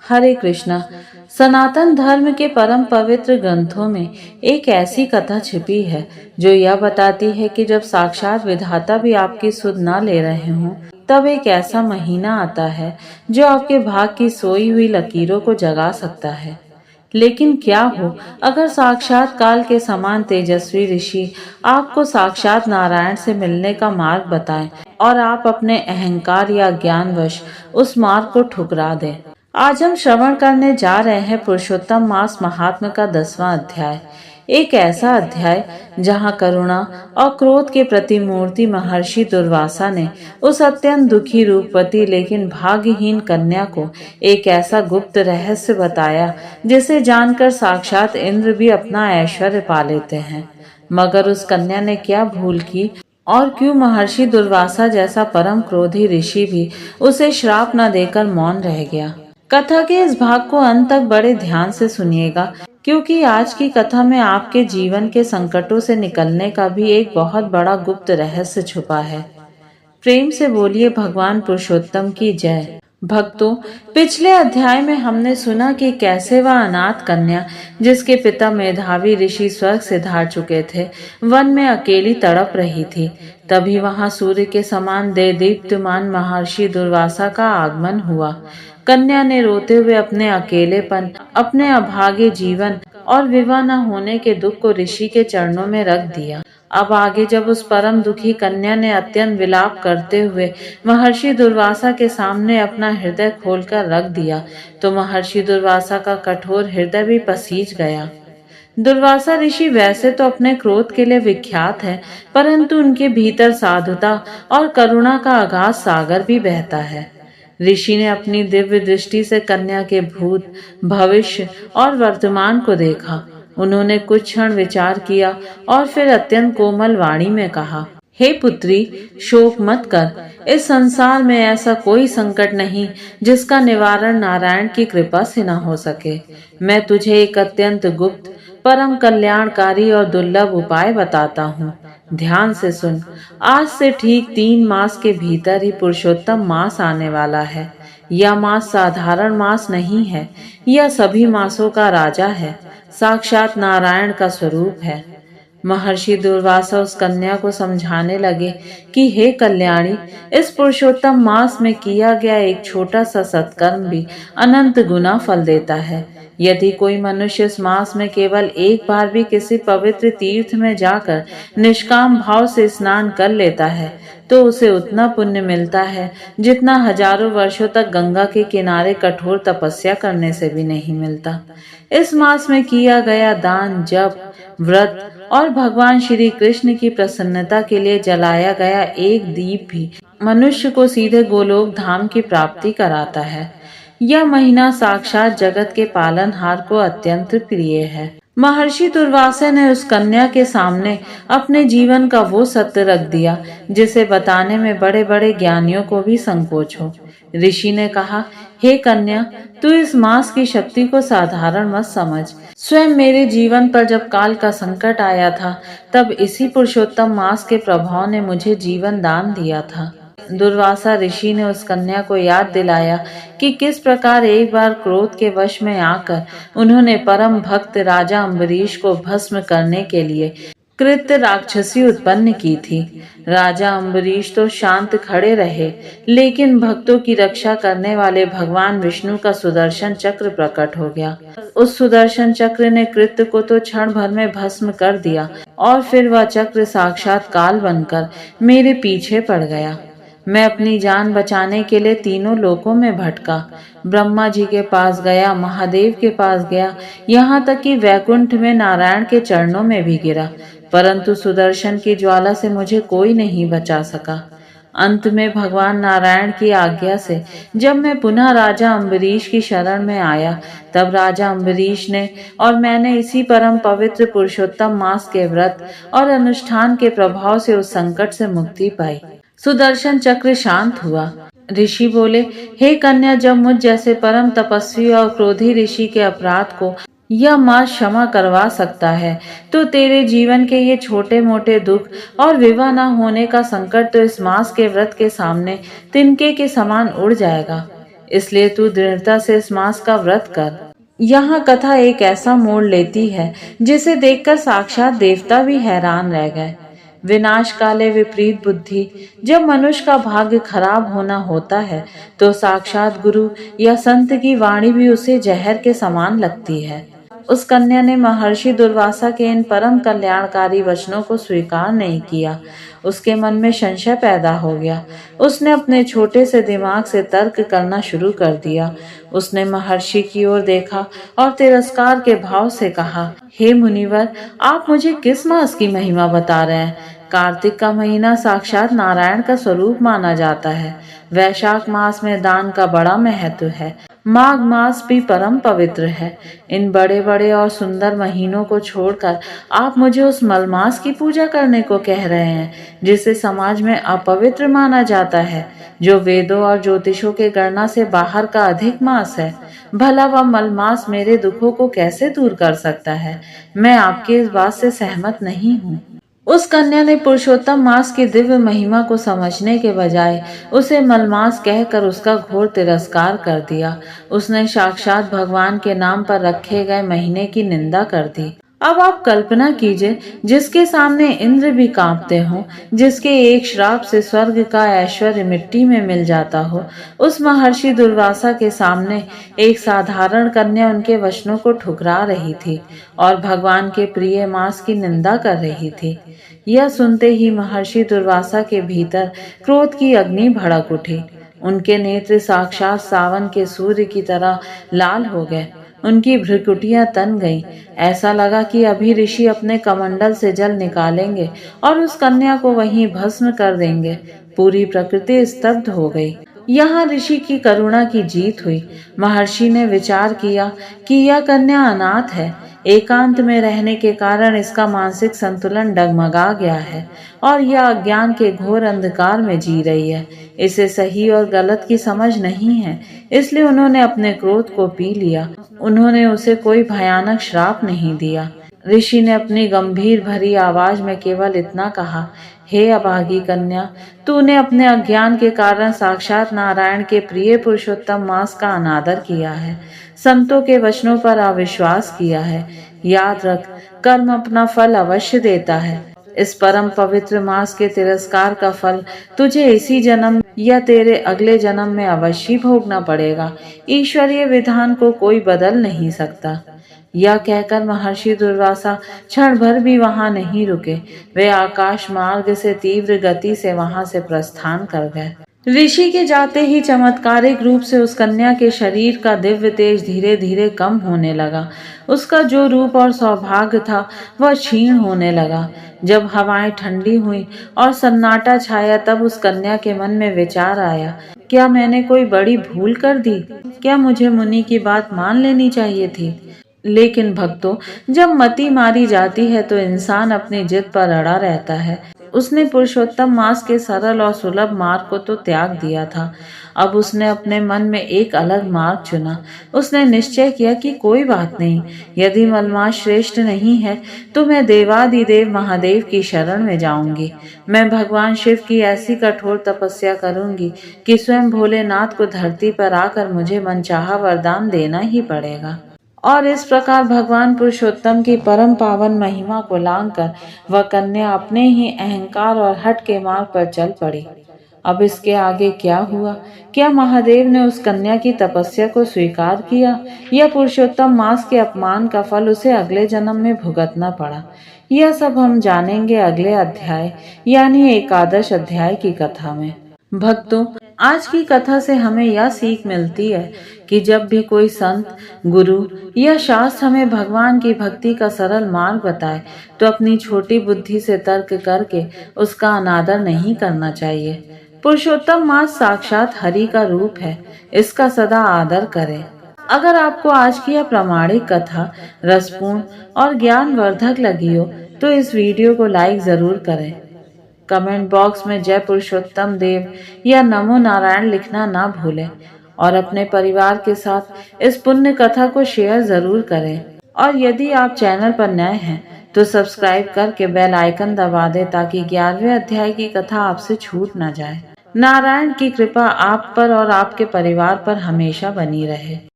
हरे कृष्णा। सनातन धर्म के परम पवित्र ग्रंथों में एक ऐसी कथा छिपी है जो यह बताती है कि जब साक्षात विधाता भी आपकी सुध ना ले रहे हों, तब एक ऐसा महीना आता है जो आपके भाग की सोई हुई लकीरों को जगा सकता है। लेकिन क्या हो अगर साक्षात काल के समान तेजस्वी ऋषि आपको साक्षात नारायण से मिलने का मार्ग बताएं और आप अपने अहंकार या ज्ञानवश उस मार्ग को ठुकरा दें। आज हम श्रवण करने जा रहे हैं पुरुषोत्तम मास महात्म्य का 10वां अध्याय। एक ऐसा अध्याय जहां करुणा और क्रोध के प्रतिमूर्ति महर्षि दुर्वासा ने उस अत्यंत दुखी रूपवती लेकिन भाग्यहीन कन्या को एक ऐसा गुप्त रहस्य बताया जिसे जानकर साक्षात इंद्र भी अपना ऐश्वर्य पा लेते हैं। मगर उस कन्या ने क्या भूल की और क्यों महर्षि दुर्वासा जैसा परम क्रोधी ऋषि भी उसे श्राप न देकर मौन रह गया। कथा के इस भाग को अंत तक बड़े ध्यान से सुनिएगा, क्योंकि आज की कथा में आपके जीवन के संकटों से निकलने का भी एक बहुत बड़ा गुप्त रहस्य छुपा है। प्रेम से बोलिए भगवान पुरुषोत्तम की जय। भक्तों, पिछले अध्याय में हमने सुना कि कैसे वह अनाथ कन्या, जिसके पिता मेधावी ऋषि स्वर्ग से धार चुके थे, वन में अकेली तड़प रही थी। तभी वहां सूर्य के समान देदीप्यमान महर्षि दुर्वासा का आगमन हुआ। कन्या ने रोते हुए अपने अकेलेपन, अपने अभागे जीवन और विवाह न होने के दुख को ऋषि के चरणों में रख दिया। अब आगे जब उस परम दुखी कन्या ने अत्यंत विलाप करते हुए महर्षि दुर्वासा के सामने अपना हृदय खोलकर रख दिया, तो महर्षि दुर्वासा का कठोर हृदय भी पसीज गया। दुर्वासा ऋषि वैसे तो अपने क्रोध के लिए विख्यात है, परंतु उनके भीतर साधुता और करुणा का अगाध सागर भी बहता है। ऋषि ने अपनी दिव्य दृष्टि से कन्या के भूत, भविष्य और वर्तमान को देखा। उन्होंने कुछ क्षण विचार किया और फिर अत्यंत कोमल वाणी में कहा, हे पुत्री, शोक मत कर। इस संसार में ऐसा कोई संकट नहीं जिसका निवारण नारायण की कृपा से न हो सके। मैं तुझे एक अत्यंत गुप्त, परम कल्याणकारी और दुर्लभ उपाय बताता हूँ। ध्यान से सुन। आज से ठीक 3 मास के भीतर ही पुरुषोत्तम मास आने वाला है। यह मास साधारण मास नहीं है, यह सभी मासों का राजा है, साक्षात नारायण का स्वरूप है। महर्षि दुर्वासा उस कन्या को समझाने लगे कि हे कल्याणी, इस पुरुषोत्तम मास में किया गया एक छोटा सा सत्कर्म भी अनंत गुना फल देता है। यदि कोई मनुष्य इस मास में केवल एक बार भी किसी पवित्र तीर्थ में जाकर निष्काम भाव से स्नान कर लेता है, तो उसे उतना पुण्य मिलता है जितना हजारों वर्षों तक गंगा के किनारे कठोर तपस्या करने से भी नहीं मिलता। इस मास में किया गया दान, जप, व्रत और भगवान श्री कृष्ण की प्रसन्नता के लिए जलाया गया एक दीप भी मनुष्य को सीधे गोलोक धाम की प्राप्ति कराता है। यह महीना साक्षात जगत के पालनहार को अत्यंत प्रिय है। महर्षि दुर्वासा ने उस कन्या के सामने अपने जीवन का वो सत्य रख दिया जिसे बताने में बड़े बड़े ज्ञानियों को भी संकोच हो। ऋषि ने कहा, हे कन्या, तू इस मास की शक्ति को साधारण मत समझ। स्वयं मेरे जीवन पर जब काल का संकट आया था, तब इसी पुरुषोत्तम मास के प्रभाव ने मुझे जीवन दान दिया था। दुर्वासा ऋषि ने उस कन्या को याद दिलाया कि किस प्रकार एक बार क्रोध के वश में आकर उन्होंने परम भक्त राजा अम्बरीश को भस्म करने के लिए कृत्य राक्षसी उत्पन्न की थी। राजा अम्बरीश तो शांत खड़े रहे, लेकिन भक्तों की रक्षा करने वाले भगवान विष्णु का सुदर्शन चक्र प्रकट हो गया। उस सुदर्शन चक्र ने कृत्य को तो क्षण भर में भस्म कर दिया और फिर वह चक्र साक्षात काल बनकर मेरे पीछे पड़ गया। मैं अपनी जान बचाने के लिए तीनों लोकों में भटका, ब्रह्मा जी के पास गया, महादेव के पास गया, यहाँ तक कि वैकुंठ में नारायण के चरणों में भी गिरा, परंतु सुदर्शन की ज्वाला से मुझे कोई नहीं बचा सका। अंत में भगवान नारायण की आज्ञा से जब मैं पुनः राजा अम्बरीश की शरण में आया, तब राजा अम्बरीश ने और मैंने इसी परम पवित्र पुरुषोत्तम मास के व्रत और अनुष्ठान के प्रभाव से उस संकट से मुक्ति पाई। सुदर्शन चक्र शांत हुआ। ऋषि बोले, हे कन्या, जब मुझ जैसे परम तपस्वी और क्रोधी ऋषि के अपराध को यह मास क्षमा करवा सकता है, तो तेरे जीवन के ये छोटे मोटे दुख और विवाह न होने का संकट तो इस मास के व्रत के सामने तिनके के समान उड़ जाएगा। इसलिए तू दृढ़ता से इस मास का व्रत कर। यहाँ कथा एक ऐसा मोड़ लेती है जिसे देखकर साक्षात देवता भी हैरान रह गए। विनाश काले विपरीत बुद्धि। जब मनुष्य का भाग्य खराब होना होता है तो साक्षात गुरु या संत की वाणी भी उसे जहर के समान लगती है। उस कन्या ने महर्षि दुर्वासा के इन परम कल्याणकारी वचनों को स्वीकार नहीं किया। उसके मन में संशय पैदा हो गया। उसने अपने छोटे से दिमाग से तर्क करना शुरू कर दिया। उसने महर्षि की ओर देखा और तिरस्कार के भाव से कहा, हे मुनिवर, आप मुझे किस मास की महिमा बता रहे हैं? कार्तिक का महीना साक्षात नारायण का स्वरूप माना जाता है। वैशाख मास में दान का बड़ा महत्व है। माघ मास भी परम पवित्र है। इन बड़े बड़े और सुंदर महीनों को छोड़कर आप मुझे उस मलमास की पूजा करने को कह रहे हैं जिसे समाज में अपवित्र माना जाता है, जो वेदों और ज्योतिषों के गणना से बाहर का अधिक मास है। भला वह मलमास मेरे दुखों को कैसे दूर कर सकता है? मैं आपकी इस बात से सहमत नहीं हूँ। उस कन्या ने पुरुषोत्तम मास की दिव्य महिमा को समझने के बजाय उसे मलमास कहकर उसका घोर तिरस्कार कर दिया। उसने साक्षात भगवान के नाम पर रखे गए महीने की निंदा कर दी। अब आप कल्पना कीजिए, जिसके सामने इंद्र भी कांपते हों, जिसके एक श्राप से स्वर्ग का ऐश्वर्य मिट्टी में मिल जाता हो, उस महर्षि दुर्वासा के सामने एक साधारण कन्या उनके वचनों को ठुकरा रही थी और भगवान के प्रिय मास की निंदा कर रही थी। यह सुनते ही महर्षि दुर्वासा के भीतर क्रोध की अग्नि भड़क उठी। उनके नेत्र साक्षात सावन के सूर्य की तरह लाल हो गए। उनकी भ्रुकुटियां तन गईं। ऐसा लगा कि अभी ऋषि अपने कमंडल से जल निकालेंगे और उस कन्या को वहीं भस्म कर देंगे। पूरी प्रकृति स्तब्ध हो गई। यहाँ ऋषि की करुणा की जीत हुई। महर्षि ने विचार किया कि यह कन्या अनाथ है। एकांत में रहने के कारण इसका मानसिक संतुलन डगमगा गया है और यह अज्ञान के घोर अंधकार में जी रही है। इसे सही और गलत की समझ नहीं है, इसलिए उन्होंने अपने क्रोध को पी लिया। उन्होंने उसे कोई भयानक श्राप नहीं दिया। ऋषि ने अपनी गंभीर भरी आवाज में केवल इतना कहा, हे अभागी कन्या, तूने अपने अज्ञान के कारण साक्षात नारायण के प्रिय पुरुषोत्तम मास का अनादर किया है, संतों के वचनों पर अविश्वास किया है। याद रख, कर्म अपना फल अवश्य देता है। इस परम पवित्र मास के तिरस्कार का फल तुझे इसी जन्म या तेरे अगले जन्म में अवश्य भोगना पड़ेगा। ईश्वरीय विधान को कोई बदल नहीं सकता। यह कहकर महर्षि दुर्वासा क्षण भर भी वहां नहीं रुके। वे आकाश मार्ग से तीव्र गति से वहां से प्रस्थान कर गए। ऋषि के जाते ही चमत्कारिक रूप से उस कन्या के शरीर का दिव्य तेज धीरे धीरे कम होने लगा। उसका जो रूप और सौभाग्य था वह क्षीण होने लगा। जब हवाएं ठंडी हुई और सन्नाटा छाया, तब उस कन्या के मन में विचार आया, क्या मैंने कोई बड़ी भूल कर दी? क्या मुझे मुनि की बात मान लेनी चाहिए थी? लेकिन भक्तों, जब मति मारी जाती है तो इंसान अपनी जिद पर अड़ा रहता है। उसने पुरुषोत्तम मास के सरल और सुलभ मार्ग को तो त्याग दिया था। अब उसने अपने मन में एक अलग मार्ग चुना। उसने निश्चय किया कि कोई बात नहीं, यदि मलमास श्रेष्ठ नहीं है तो मैं देवादिदेव महादेव की शरण में जाऊंगी। मैं भगवान शिव की ऐसी कठोर तपस्या करूंगी कि स्वयं भोलेनाथ को धरती पर आकर मुझे मनचाहा वरदान देना ही पड़ेगा। और इस प्रकार भगवान पुरुषोत्तम की परम पावन महिमा को लांघकर वह कन्या अपने ही अहंकार और हठ के मार्ग पर चल पड़ी। अब इसके आगे क्या हुआ? क्या महादेव ने उस कन्या की तपस्या को स्वीकार किया या पुरुषोत्तम मास के अपमान का फल उसे अगले जन्म में भुगतना पड़ा? यह सब हम जानेंगे अगले अध्याय यानी एकादश अध्याय की कथा में। भक्तों, आज की कथा से हमें यह सीख मिलती है कि जब भी कोई संत, गुरु या शास्त्र हमें भगवान की भक्ति का सरल मार्ग बताए तो अपनी छोटी बुद्धि से तर्क करके उसका अनादर नहीं करना चाहिए। पुरुषोत्तम मास साक्षात हरि का रूप है, इसका सदा आदर करें। अगर आपको आज की यह प्रामाणिक कथा रसपूर्ण और ज्ञानवर्धक लगी हो तो इस वीडियो को लाइक जरूर करें। कमेंट बॉक्स में जय पुरुषोत्तम देव या नमो नारायण लिखना ना भूलें और अपने परिवार के साथ इस पुण्य कथा को शेयर जरूर करें। और यदि आप चैनल पर नए हैं तो सब्सक्राइब करके बेल आइकन दबा दें ताकि 11वें अध्याय की कथा आपसे छूट ना जाए। नारायण की कृपा आप पर और आपके परिवार पर हमेशा बनी रहे।